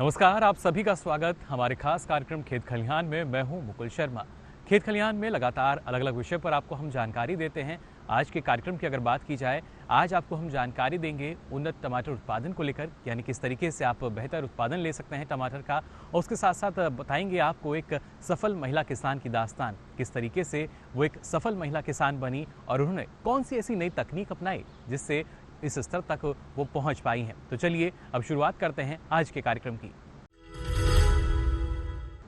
नमस्कार, आप सभी का स्वागत हमारे खास कार्यक्रम खेत खलिहान में। मैं हूं मुकुल शर्मा। खेत खलिहान में लगातार अलग अलग विषय पर आपको हम जानकारी देते हैं। आज के कार्यक्रम की अगर बात की जाए, आज आपको हम जानकारी देंगे उन्नत टमाटर उत्पादन को लेकर, यानी किस तरीके से आप बेहतर उत्पादन ले सकते हैं टमाटर का। और उसके साथ साथ बताएंगे आपको एक सफल महिला किसान की दास्तान, किस तरीके से वो एक सफल महिला किसान बनी और उन्होंने कौन सी ऐसी नई तकनीक अपनाई जिससे इस स्तर तक वो पहुंच पाई हैं। तो चलिए अब शुरुआत करते हैं आज के कार्यक्रम की।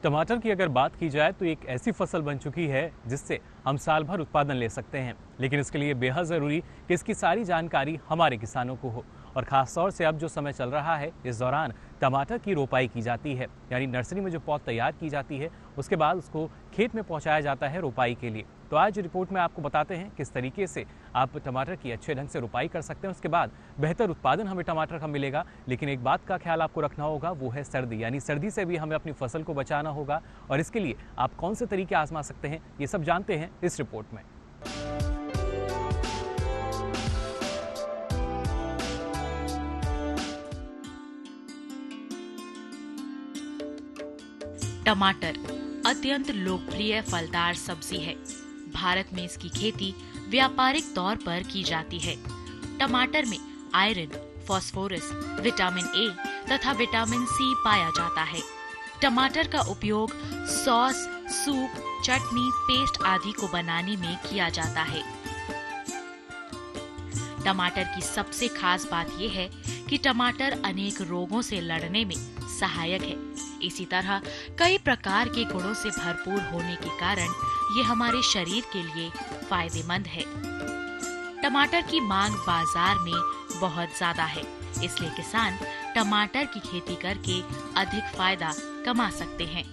टमाटर की अगर बात की जाए तो एक ऐसी फसल बन चुकी है जिससे हम साल भर उत्पादन ले सकते हैं, लेकिन इसके लिए बेहद ज़रूरी कि इसकी सारी जानकारी हमारे किसानों को हो। और ख़ास तौर से अब जो समय चल रहा है, इस दौरान टमाटर की रोपाई की जाती है, यानी नर्सरी में जो पौध तैयार की जाती है उसके बाद उसको खेत में पहुंचाया जाता है रोपाई के लिए। तो आज रिपोर्ट में आपको बताते हैं किस तरीके से आप टमाटर की अच्छे ढंग से रोपाई कर सकते हैं, उसके बाद बेहतर उत्पादन हमें टमाटर का मिलेगा। लेकिन एक बात का ख्याल आपको रखना होगा, वो है सर्दी, यानी सर्दी से भी हमें अपनी फसल को बचाना होगा। और इसके लिए आप कौन से तरीके आजमा सकते हैं, ये सब जानते हैं इस रिपोर्ट में। टमाटर अत्यंत लोकप्रिय फलदार सब्जी है। भारत में इसकी खेती व्यापारिक तौर पर की जाती है। टमाटर में आयरन, फास्फोरस, विटामिन ए तथा विटामिन सी पाया जाता है। टमाटर का उपयोग सॉस, सूप, चटनी, पेस्ट आदि को बनाने में किया जाता है। टमाटर की सबसे खास बात यह है कि टमाटर अनेक रोगों से लड़ने में सहायक है। इसी तरह कई प्रकार के गुणों से भरपूर होने के कारण ये हमारे शरीर के लिए फायदेमंद है। टमाटर की मांग बाजार में बहुत ज्यादा है, इसलिए किसान टमाटर की खेती करके अधिक फायदा कमा सकते हैं।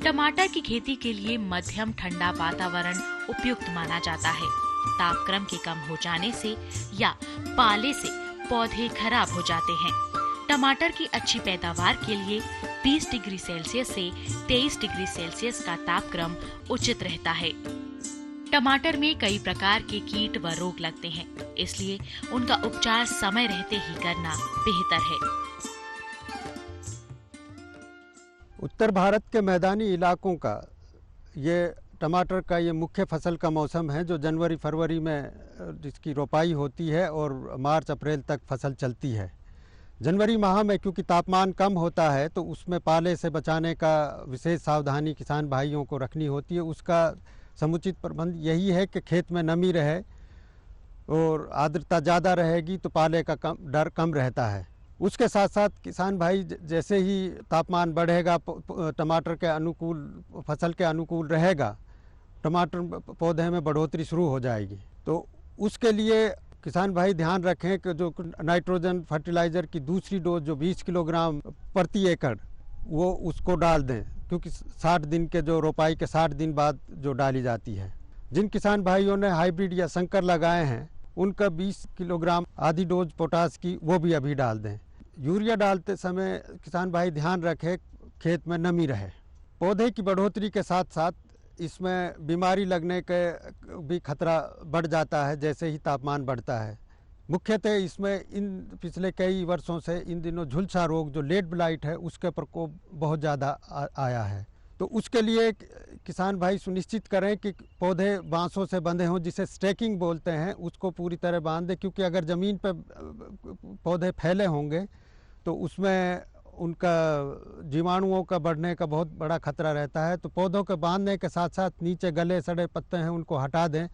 टमाटर की खेती के लिए मध्यम ठंडा वातावरण उपयुक्त माना जाता है। तापक्रम के कम हो जाने से या पाले से पौधे खराब हो जाते हैं। टमाटर की अच्छी पैदावार के लिए 20 डिग्री सेल्सियस से 23 डिग्री सेल्सियस का तापक्रम उचित रहता है। टमाटर में कई प्रकार के कीट व रोग लगते हैं, इसलिए उनका उपचार समय रहते ही करना बेहतर है। उत्तर भारत के मैदानी इलाकों का ये टमाटर का ये मुख्य फसल का मौसम है, जो जनवरी फरवरी में जिसकी रोपाई होती है और मार्च अप्रैल तक फसल चलती है। जनवरी माह में क्योंकि तापमान कम होता है तो उसमें पाले से बचाने का विशेष सावधानी किसान भाइयों को रखनी होती है। उसका समुचित प्रबंध यही है कि खेत में नमी रहे और आर्द्रता ज़्यादा रहेगी तो पाले का डर कम रहता है। उसके साथ साथ किसान भाई जैसे ही तापमान बढ़ेगा, टमाटर के अनुकूल फसल के अनुकूल रहेगा, टमाटर पौधे में बढ़ोतरी शुरू हो जाएगी। तो उसके लिए किसान भाई ध्यान रखें कि जो नाइट्रोजन फर्टिलाइज़र की दूसरी डोज जो 20 किलोग्राम प्रति एकड़ वो उसको डाल दें, क्योंकि 60 दिन के जो रोपाई के 60 दिन बाद जो डाली जाती है। जिन किसान भाइयों ने हाइब्रिड या संकर लगाए हैं उनका 20 किलोग्राम आधी डोज पोटास की वो भी अभी डाल दें। यूरिया डालते समय किसान भाई ध्यान रखें खेत में नमी रहे। पौधे की बढ़ोतरी के साथ साथ इसमें बीमारी लगने के भी खतरा बढ़ जाता है जैसे ही तापमान बढ़ता है। मुख्यतः इसमें इन पिछले कई वर्षों से इन दिनों झुलसा रोग जो लेट ब्लाइट है उसके प्रकोप बहुत ज़्यादा आया है। तो उसके लिए किसान भाई सुनिश्चित करें कि पौधे बांसों से बंधे हों, जिसे स्टैकिंग बोलते हैं, उसको पूरी तरह बांध दें, क्योंकि अगर ज़मीन पर पौधे फैले होंगे तो उसमें उनका जीवाणुओं का बढ़ने का बहुत बड़ा खतरा रहता है। तो पौधों के बांधने के साथ साथ नीचे गले सड़े पत्ते हैं उनको हटा दें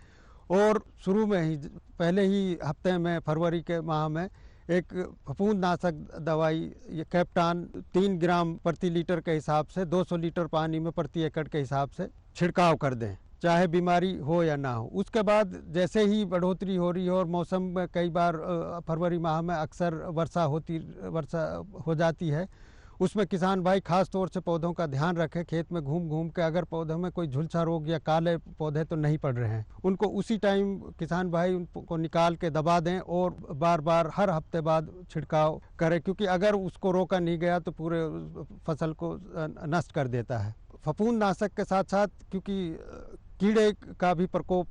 और शुरू में ही पहले ही हफ्ते में फरवरी के माह में एक फफूंदनाशक दवाई ये कैप्टान 3 ग्राम प्रति लीटर के हिसाब से 200 लीटर पानी में प्रति एकड़ के हिसाब से छिड़काव कर दें, चाहे बीमारी हो या ना हो। उसके बाद जैसे ही बढ़ोतरी हो रही हो और मौसम में कई बार फरवरी माह में अक्सर वर्षा हो जाती है, उसमें किसान भाई खास तौर से पौधों का ध्यान रखें। खेत में घूम घूम के अगर पौधों में कोई झुलसा रोग या काले पौधे तो नहीं पड़ रहे हैं, उनको उसी टाइम किसान भाई उनको निकाल के दबा दें और बार बार हर हफ्ते बाद छिड़काव करें, क्योंकि अगर उसको रोका नहीं गया तो पूरे फसल को नष्ट कर देता है। फफूंदनाशक के साथ साथ क्योंकि कीड़े का भी प्रकोप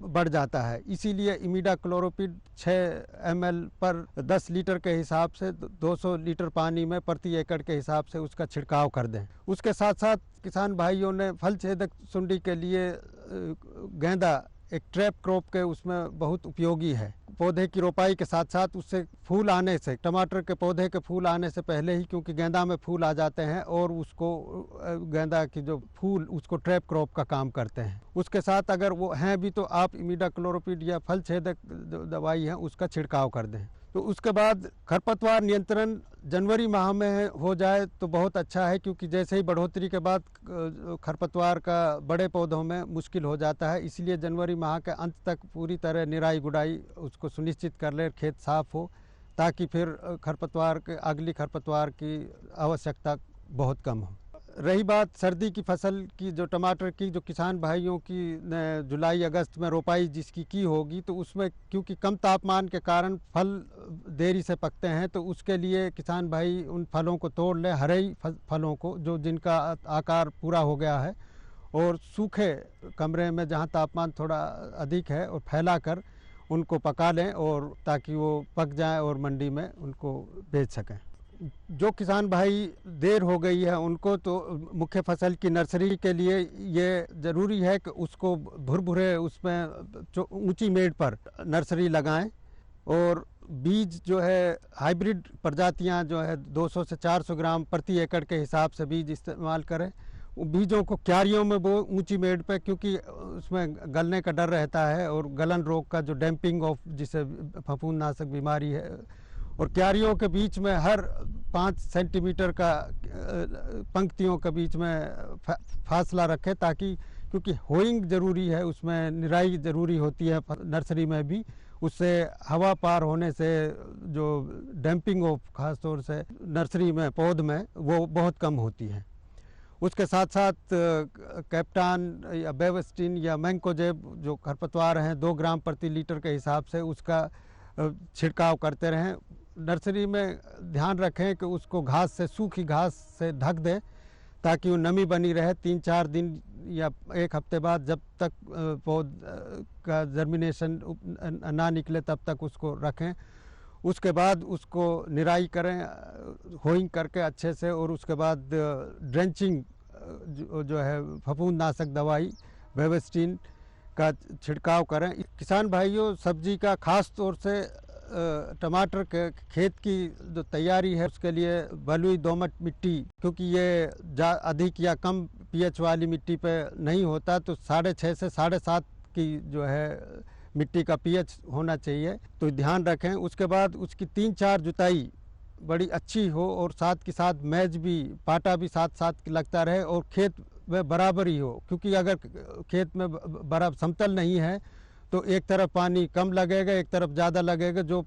बढ़ जाता है। इसीलिए इमिडाक्लोरोपिड 6 ml पर 10 लीटर के हिसाब से 200 लीटर पानी में प्रति एकड़ के हिसाब से उसका छिड़काव कर दें। उसके साथ साथ किसान भाइयों ने फल छेदक सुंडी के लिए गेंदा एक ट्रैप क्रॉप के उसमें बहुत उपयोगी है। पौधे की रोपाई के साथ साथ उससे फूल आने से, टमाटर के पौधे के फूल आने से पहले ही, क्योंकि गेंदा में फूल आ जाते हैं और उसको गेंदा की जो फूल उसको ट्रैप क्रॉप का काम करते हैं। उसके साथ अगर वो हैं भी तो आप इमिडाक्लोरोपिड या फल छेदक दवाई है उसका छिड़काव कर दें। तो उसके बाद खरपतवार नियंत्रण जनवरी माह में हो जाए तो बहुत अच्छा है, क्योंकि जैसे ही बढ़ोतरी के बाद खरपतवार का बड़े पौधों में मुश्किल हो जाता है। इसलिए जनवरी माह के अंत तक पूरी तरह निराई गुड़ाई उसको सुनिश्चित कर ले, खेत साफ हो, ताकि फिर अगली खरपतवार की आवश्यकता बहुत कम हो। रही बात सर्दी की फसल की, जो टमाटर की जो किसान भाइयों की जुलाई अगस्त में रोपाई जिसकी की होगी, तो उसमें क्योंकि कम तापमान के कारण फल देरी से पकते हैं, तो उसके लिए किसान भाई उन फलों को तोड़ लें, हरे फलों को जो जिनका आकार पूरा हो गया है, और सूखे कमरे में जहां तापमान थोड़ा अधिक है और फैला कर उनको पका लें, और ताकि वो पक जाएं और मंडी में उनको बेच सकें। जो किसान भाई देर हो गई है उनको तो मुख्य फसल की नर्सरी के लिए ये ज़रूरी है कि उसको भुरभुरे उसमें ऊंची मेड़ पर नर्सरी लगाएं, और बीज जो है हाइब्रिड प्रजातियां जो है 200 से 400 ग्राम प्रति एकड़ के हिसाब से बीज इस्तेमाल करें। बीजों को क्यारियों में वो ऊंची मेड़ पे, क्योंकि उसमें गलने का डर रहता है और गलन रोग का जो डैम्पिंग ऑफ जिसे फफूंदनाशक बीमारी है, और क्यारियों के बीच में हर 5 सेंटीमीटर का पंक्तियों के बीच में फासला रखें, ताकि क्योंकि होइंग ज़रूरी है, उसमें निराई ज़रूरी होती है नर्सरी में भी, उससे हवा पार होने से जो डैम्पिंग ऑफ खास तौर से नर्सरी में पौध में वो बहुत कम होती है। उसके साथ साथ कैप्टान या बेवस्टिन या मैंकोजेब जो खरपतवार हैं 2 ग्राम प्रति लीटर के हिसाब से उसका छिड़काव करते रहें। नर्सरी में ध्यान रखें कि उसको घास से, सूखी घास से ढक दें, ताकि वो नमी बनी रहे। 3-4 दिन या 1 हफ्ते बाद जब तक पौध का जर्मिनेशन ना निकले तब तक उसको रखें। उसके बाद उसको निराई करें होइंग करके अच्छे से, और उसके बाद ड्रेंचिंग जो है फफूंदनाशक दवाई बेवस्टिन का छिड़काव करें। किसान भाइयों, सब्जी का खास तौर से टमाटर के खेत की जो तैयारी है उसके लिए बलुई दोमट मिट्टी, क्योंकि ये अधिक या कम पीएच वाली मिट्टी पे नहीं होता, तो 6.5 से 7.5 की जो है मिट्टी का पीएच होना चाहिए, तो ध्यान रखें। उसके बाद उसकी 3-4 जुताई बड़ी अच्छी हो, और साथ के साथ मैज भी, पाटा भी साथ लगता रहे, और खेत में बराबर ही हो, क्योंकि अगर खेत में बराबर समतल नहीं है तो एक तरफ पानी कम लगेगा, एक तरफ ज़्यादा लगेगा, जो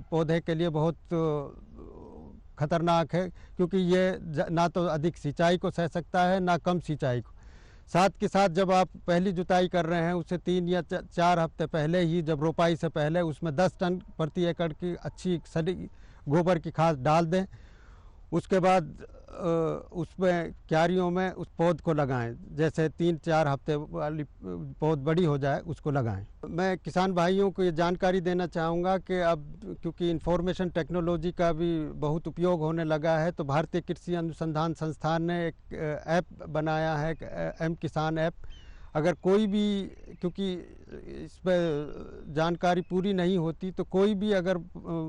पौधे के लिए बहुत खतरनाक है, क्योंकि ये ना तो अधिक सिंचाई को सह सकता है ना कम सिंचाई को। साथ के साथ जब आप पहली जुताई कर रहे हैं उससे 3 या 4 हफ्ते पहले ही, जब रोपाई से पहले, उसमें 10 टन प्रति एकड़ की अच्छी सड़ी गोबर की खाद डाल दें। उसके बाद उसमें क्यारियों में उस पौध को लगाएं, जैसे 3-4 हफ्ते वाली पौध बड़ी हो जाए उसको लगाएं। मैं किसान भाइयों को ये जानकारी देना चाहूँगा कि अब क्योंकि इंफॉर्मेशन टेक्नोलॉजी का भी बहुत उपयोग होने लगा है, तो भारतीय कृषि अनुसंधान संस्थान ने एक ऐप बनाया है, एम किसान ऐप। अगर कोई भी, क्योंकि इस पर जानकारी पूरी नहीं होती, तो कोई भी अगर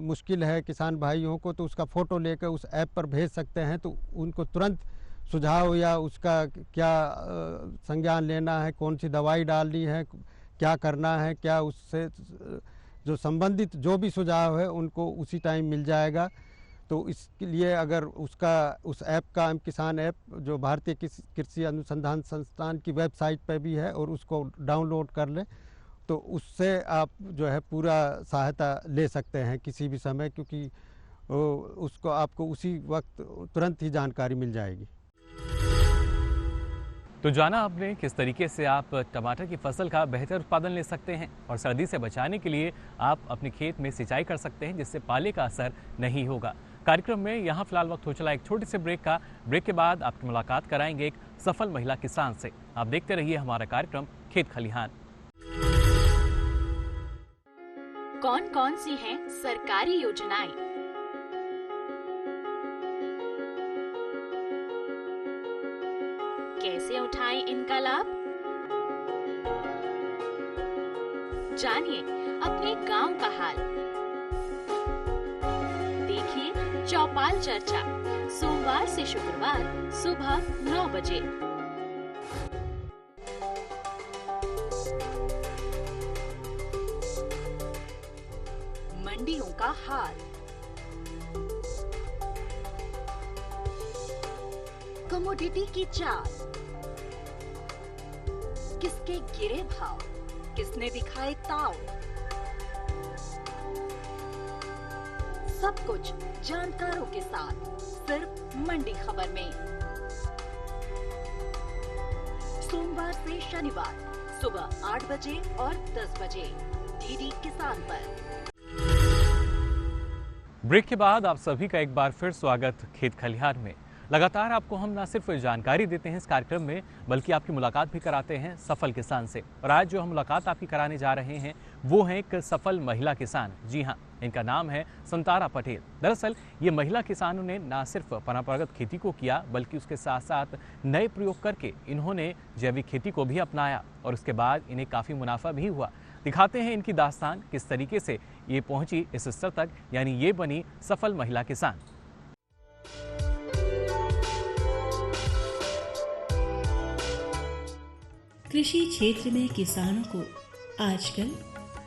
मुश्किल है किसान भाइयों को, तो उसका फ़ोटो लेकर उस ऐप पर भेज सकते हैं, तो उनको तुरंत सुझाव या उसका क्या संज्ञान लेना है, कौन सी दवाई डालनी है, क्या करना है, क्या उससे जो संबंधित जो भी सुझाव है उनको उसी टाइम मिल जाएगा। तो इसके लिए अगर उस ऐप का, एम किसान ऐप, जो भारतीय कृषि अनुसंधान संस्थान की वेबसाइट पर भी है, और उसको डाउनलोड कर लें, तो उससे आप जो है पूरा सहायता ले सकते हैं किसी भी समय, क्योंकि उसको आपको उसी वक्त तुरंत ही जानकारी मिल जाएगी। तो जाना आपने किस तरीके से आप टमाटर की फसल का बेहतर उत्पादन ले सकते हैं, और सर्दी से बचाने के लिए आप अपने खेत में सिंचाई कर सकते हैं, जिससे पाले का असर नहीं होगा। कार्यक्रम में यहाँ फिलहाल वक्त हो चला एक छोटे से ब्रेक का। ब्रेक के बाद आपकी मुलाकात कराएंगे एक सफल महिला किसान से। आप देखते रहिए हमारा कार्यक्रम खेत खलिहान। कौन कौन सी हैं सरकारी योजनाएं? कैसे उठाएं इनका लाभ? जानिए अपने गांव का हाल। देखिए चौपाल चर्चा, सोमवार से शुक्रवार सुबह 9 बजे। मंडियों का हाल, कमोडिटी की चाल, किसके गिरे भाव, किसने दिखाए ताव, सब कुछ जानकारों के साथ सिर्फ मंडी खबर में। सोमवार से शनिवार सुबह 8 बजे और 10 बजे डीडी किसान पर। ब्रेक के बाद आप सभी का एक बार फिर स्वागत खेत खलिहान में। लगातार आपको हम न सिर्फ जानकारी देते हैं इस कार्यक्रम में, बल्कि आपकी मुलाकात भी कराते हैं सफल किसान से। और आज जो हम मुलाकात आपकी कराने जा रहे हैं वो है एक सफल महिला किसान। जी हाँ, इनका नाम है संतारा पटेल। दरअसल ये महिला किसानों ने न सिर्फ परंपरागत खेती को किया, बल्कि उसके साथ साथ नए प्रयोग करके इन्होंने जैविक खेती को भी अपनाया और उसके बाद इन्हें काफ़ी मुनाफा भी हुआ। दिखाते हैं इनकी दास्तान किस तरीके से ये पहुंची इस स्तर तक, यानी ये बनी सफल महिला किसान। कृषि क्षेत्र में किसानों को आजकल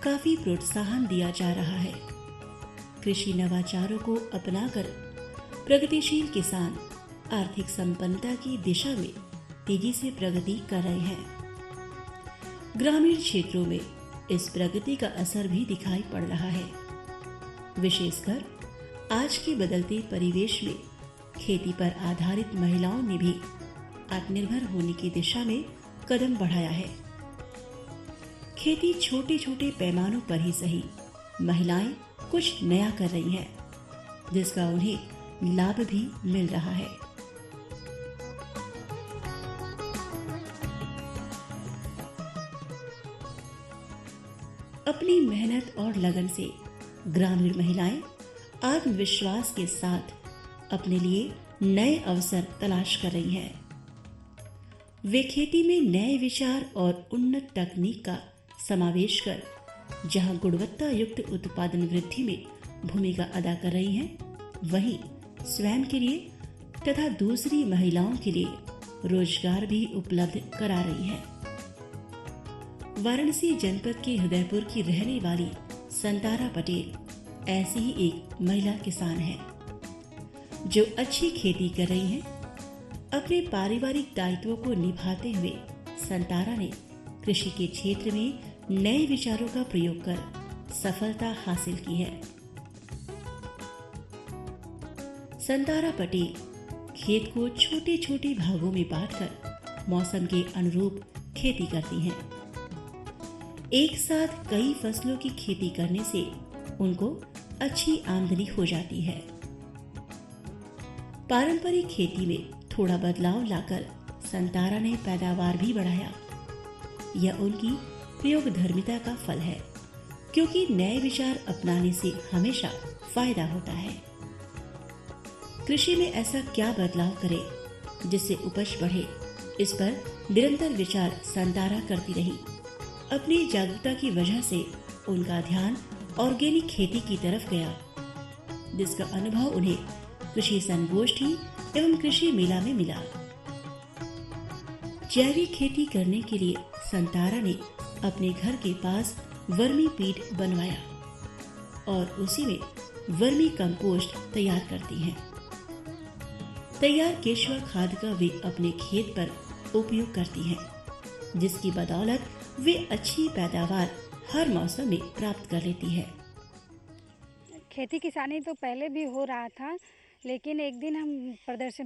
काफी प्रोत्साहन दिया जा रहा है। कृषि नवाचारों को अपनाकर प्रगतिशील किसान आर्थिक संपन्नता की दिशा में तेजी से प्रगति कर रहे हैं। ग्रामीण क्षेत्रों में इस प्रगति का असर भी दिखाई पड़ रहा है। विशेषकर आज के बदलते परिवेश में खेती पर आधारित महिलाओं ने भी आत्मनिर्भर होने की दिशा में कदम बढ़ाया है। खेती छोटे छोटे पैमानों पर ही सही, महिलाएं कुछ नया कर रही हैं, जिसका उन्हें लाभ भी मिल रहा है। अपनी मेहनत और लगन से ग्रामीण महिलाएं आत्मविश्वास के साथ अपने लिए नए अवसर तलाश कर रही हैं। वे खेती में नए विचार और उन्नत तकनीक का समावेश कर जहां गुणवत्ता युक्त उत्पादन वृद्धि में भूमिका अदा कर रही हैं, वहीं स्वयं के लिए तथा दूसरी महिलाओं के लिए रोजगार भी उपलब्ध करा रही हैं। वाराणसी जनपद के हृदयपुर की रहने वाली संतारा पटेल ऐसी ही एक महिला किसान है जो अच्छी खेती कर रही हैं। अपने पारिवारिक दायित्वों को निभाते हुए संतारा ने कृषि के क्षेत्र में नए विचारों का प्रयोग कर सफलता हासिल की है। संतारा पटेल खेत को छोटे छोटे भागों में बांटकर मौसम के अनुरूप खेती करती हैं। एक साथ कई फसलों की खेती करने से उनको अच्छी आमदनी हो जाती है। पारंपरिक खेती में थोड़ा बदलाव लाकर संतारा ने पैदावार भी बढ़ाया। यह उनकी प्रयोगधर्मिता का फल है, क्योंकि नए विचार अपनाने से हमेशा फायदा होता है। कृषि में ऐसा क्या बदलाव करें जिससे उपज बढ़े, इस पर निरंतर विचार संतारा करती रही। अपनी जागरूकता की वजह से उनका ध्यान ऑर्गेनिक खेती की तरफ गया, जिसका अनुभव उन्हें कृषि संगोष्ठी एवं कृषि मेला में मिला। जैविक खेती करने के लिए संतारा ने अपने घर के पास वर्मी पीट बनवाया और उसी में वर्मी कंपोस्ट तैयार करती हैं। तैयार केचुआ खाद का वे अपने खेत पर उपयोग करती हैं, जिसकी बदौलत वे अच्छी पैदावार हर मौसम में प्राप्त कर लेती है। खेती किसानी तो पहले भी हो रहा था, लेकिन एक दिन हम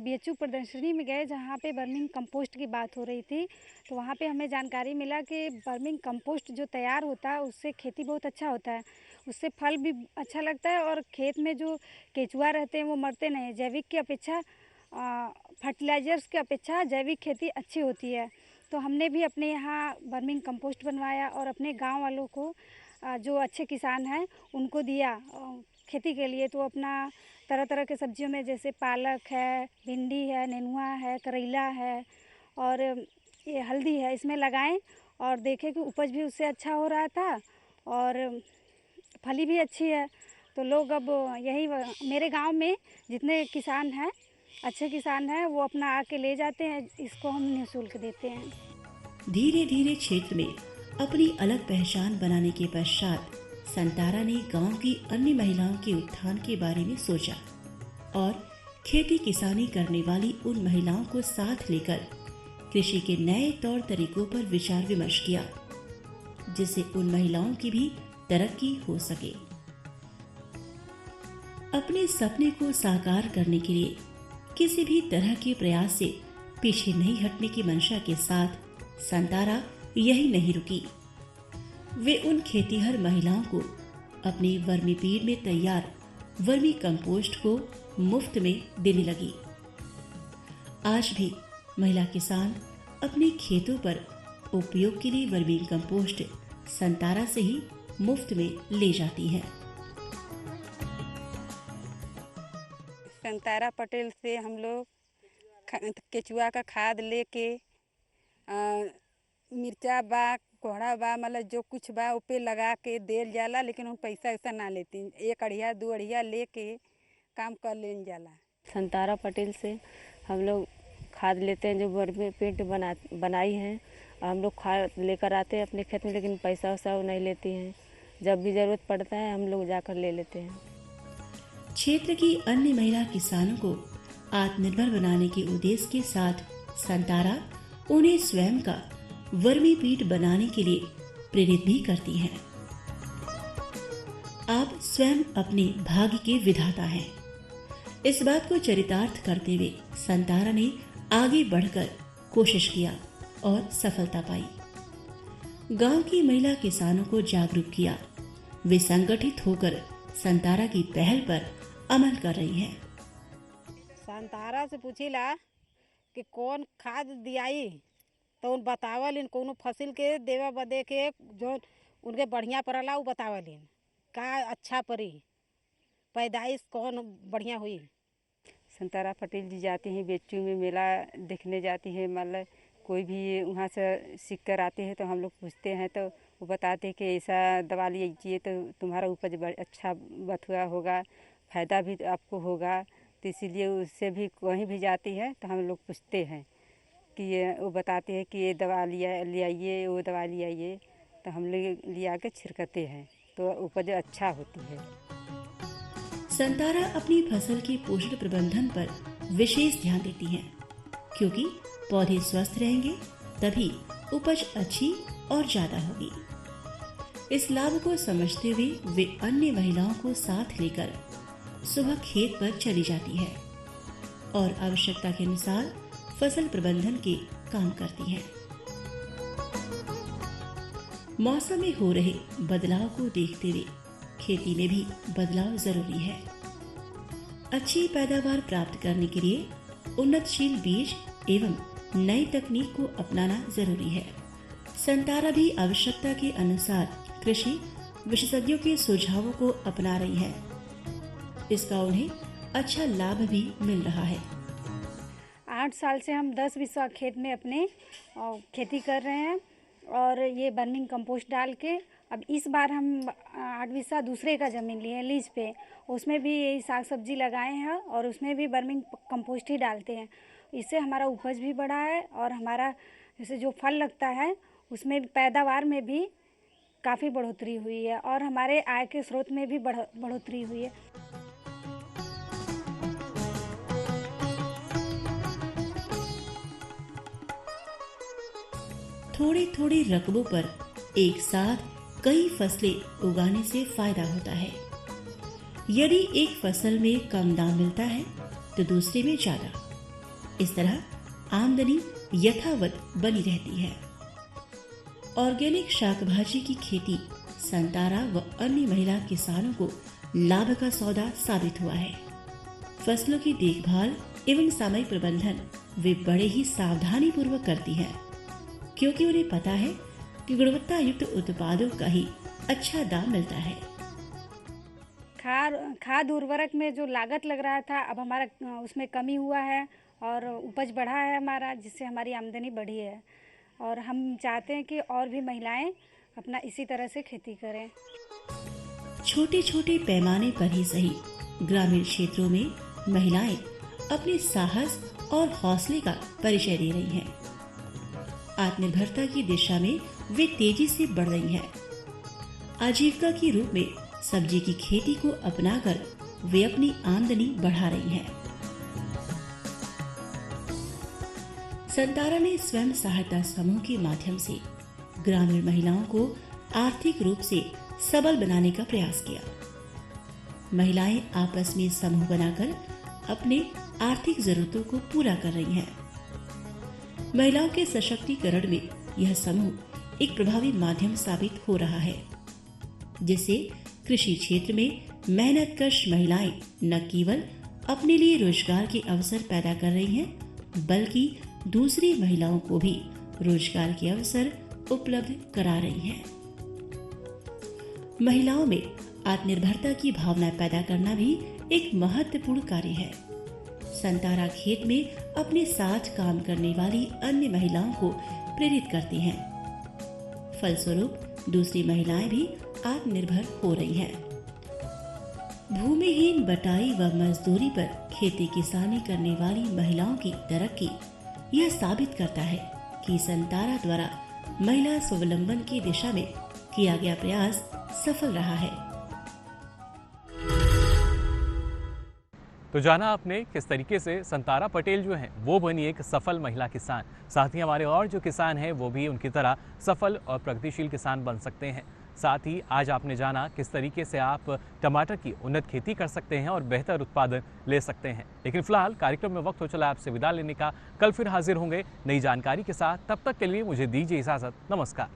BHU प्रदर्शनी में गए जहाँ पे बर्मिंग कंपोस्ट की बात हो रही थी। तो वहाँ पे हमें जानकारी मिला कि बर्मिंग कंपोस्ट जो तैयार होता है उससे खेती बहुत अच्छा होता है, उससे फल भी अच्छा लगता है और खेत में जो केचुआ रहते हैं वो मरते नहीं। जैविक की अपेक्षा फर्टिलाइजर्स की अपेक्षा जैविक खेती अच्छी होती है। तो हमने भी अपने यहाँ बर्मिंग कंपोस्ट बनवाया और अपने गाँव वालों को जो अच्छे किसान हैं उनको दिया खेती के लिए। तो अपना तरह तरह के सब्जियों में जैसे पालक है, भिंडी है, नेनुआ है, करेला है और ये हल्दी है, इसमें लगाएं और देखें कि उपज भी उससे अच्छा हो रहा था और फली भी अच्छी है। तो लोग अब यही मेरे गांव में जितने किसान हैं, अच्छे किसान हैं, वो अपना आके ले जाते हैं, इसको हम निःशुल्क देते हैं। धीरे धीरे क्षेत्र में अपनी अलग पहचान बनाने के पश्चात संतारा ने गांव की अन्य महिलाओं के उत्थान के बारे में सोचा और खेती किसानी करने वाली उन महिलाओं को साथ लेकर कृषि के नए तौर तरीकों पर विचार विमर्श किया, जिससे उन महिलाओं की भी तरक्की हो सके। अपने सपने को साकार करने के लिए किसी भी तरह के प्रयास से पीछे नहीं हटने की मंशा के साथ संतारा यही नहीं रुकी। वे उन खेतीहर महिलाओं को अपनी वर्मी पीट में तैयार वर्मी कंपोस्ट को मुफ्त में देने लगी। आज भी महिला किसान अपने खेतों पर उपयोग के लिए वर्मी कंपोस्ट संतारा से ही मुफ्त में ले जाती हैं। संतारा पटेल से हम लोग केचुआ का खाद लेके मिर्चा बा, कोहड़ा बा, मतलब जो कुछ बा उस पे लगा के देल जाला, लेकिन हम पैसा ऐसा ना लेती। 1 अढ़िया 2 अढ़िया लेके काम कर लेन जाला। संतारा पटेल से हम लोग खाद लेते हैं, जो वर्मी पेंट बनाई है, और हम लोग खाद लेकर आते हैं अपने खेत में, लेकिन पैसा वैसा वो नहीं लेती हैं। जब भी ज़रूरत पड़ता है हम लोग जाकर ले लेते हैं। क्षेत्र की अन्य महिला किसानों को आत्मनिर्भर बनाने के उद्देश्य के साथ संतारा उन्हें स्वयं का वर्मी पीट बनाने के लिए प्रेरित भी करती है। आप स्वयं अपने भाग्य के विधाता हैं। इस बात को चरितार्थ करते हुए संतारा ने आगे बढ़कर कोशिश किया और सफलता पाई। गांव की महिला किसानों को जागरूक किया। वे संगठित होकर संतारा की पहल पर अमल कर रही है। संतारा से पूछिला कि कौन खाद दियाई, तो उन बतावलिन कोनो फसल के देवा बदे के जो उनके बढ़िया पड़ला वो बतावलिन का अच्छा परी, पैदाइश कौन बढ़िया हुई। संतारा पटेल जी जाती हैं बेचू में, मेला देखने जाती है, मतलब कोई भी वहाँ से सीख कर आते हैं तो हम लोग पूछते हैं तो वो बताते हैं कि ऐसा दवा लीजिए तो तुम्हारा उपज अच्छा बथुआ होगा, फ़ायदा भी आपको होगा। तो इसीलिए उससे भी कहीं भी जाती है तो हम लोग पूछते हैं कि ये, वो बताते हैं कि ये दवा ले आइए, वो दवा ले आइए, तो हम लोग ले आके छिड़कते हैं तो उपज अच्छा होती है। संतारा अपनी फसल के पोषण प्रबंधन पर विशेष ध्यान देती है, क्योंकि पौधे स्वस्थ रहेंगे तभी उपज अच्छी और ज्यादा होगी। इस लाभ को समझते हुए वे अन्य महिलाओं को साथ लेकर सुबह खेत पर चली जाती है और आवश्यकता के अनुसार फसल प्रबंधन के काम करती है। मौसम में हो रहे बदलाव को देखते हुए खेती में भी बदलाव जरूरी है। अच्छी पैदावार प्राप्त करने के लिए उन्नतशील बीज एवं नई तकनीक को अपनाना जरूरी है। संतारा भी आवश्यकता के अनुसार कृषि विशेषज्ञों के सुझावों को अपना रही है। इसका उन्हें अच्छा लाभ भी मिल रहा है। 8 साल से हम 10 बीघा खेत में अपने खेती कर रहे हैं और ये बर्मिंग कंपोस्ट डाल के अब इस बार हम 8 बीघा दूसरे का ज़मीन लिए लीज पे, उसमें भी यही साग सब्जी लगाए हैं और उसमें भी बर्मिंग कंपोस्ट ही डालते हैं। इससे हमारा उपज भी बढ़ा है और हमारा जैसे जो फल लगता है उसमें पैदावार में भी काफ़ी बढ़ोतरी हुई है और हमारे आय के स्रोत में भी बढ़ोतरी हुई है। थोड़ी थोड़ी रकबों पर एक साथ कई फसलें उगाने से फायदा होता है। यदि एक फसल में कम दाम मिलता है तो दूसरे में ज्यादा। इस तरह आमदनी यथावत बनी रहती है। ऑर्गेनिक शाक भाजी की खेती संतारा व अन्य महिला किसानों को लाभ का सौदा साबित हुआ है। फसलों की देखभाल एवं सामयिक प्रबंधन वे बड़े ही सावधानी पूर्वक करती है, क्योंकि उन्हें पता है कि गुणवत्ता युक्त उत्पादों का ही अच्छा दाम मिलता है। खाद उर्वरक में जो लागत लग रहा था, अब हमारा उसमें कमी हुआ है और उपज बढ़ा है हमारा, जिससे हमारी आमदनी बढ़ी है। और हम चाहते हैं कि और भी महिलाएं अपना इसी तरह से खेती करें। छोटे छोटे पैमाने पर ही सही, ग्रामीण क्षेत्रों में महिलाएं अपने साहस और हौसले का परिचय दे रही हैं। आत्मनिर्भरता की दिशा में वे तेजी से बढ़ रही हैं। आजीविका के रूप में सब्जी की खेती को अपनाकर वे अपनी आमदनी बढ़ा रही हैं। संतारा ने स्वयं सहायता समूह के माध्यम से ग्रामीण महिलाओं को आर्थिक रूप से सबल बनाने का प्रयास किया। महिलाएं आपस में समूह बनाकर अपने आर्थिक जरूरतों को पूरा कर रही हैं। महिलाओं के सशक्तिकरण में यह समूह एक प्रभावी माध्यम साबित हो रहा है, जिससे कृषि क्षेत्र में मेहनतकश महिलाएं न केवल अपने लिए रोजगार के अवसर पैदा कर रही हैं, बल्कि दूसरी महिलाओं को भी रोजगार के अवसर उपलब्ध करा रही हैं। महिलाओं में आत्मनिर्भरता की भावना पैदा करना भी एक महत्वपूर्ण कार्य है। संतारा खेत में अपने साथ काम करने वाली अन्य महिलाओं को प्रेरित करती हैं। फलस्वरूप दूसरी महिलाएं भी आत्मनिर्भर हो रही हैं। भूमिहीन बटाई व मजदूरी पर खेती किसानी करने वाली महिलाओं की तरक्की यह साबित करता है कि संतारा द्वारा महिला स्वावलंबन की दिशा में किया गया प्रयास सफल रहा है। तो जाना आपने किस तरीके से संतारा पटेल जो हैं वो बनी एक सफल महिला किसान। साथ ही हमारे और जो किसान हैं वो भी उनकी तरह सफल और प्रगतिशील किसान बन सकते हैं। साथ ही आज आपने जाना किस तरीके से आप टमाटर की उन्नत खेती कर सकते हैं और बेहतर उत्पादन ले सकते हैं। लेकिन फिलहाल कार्यक्रम में वक्त हो चला आपसे विदा लेने का। कल फिर हाजिर होंगे नई जानकारी के साथ। तब तक के लिए मुझे दीजिए इजाजत। नमस्कार।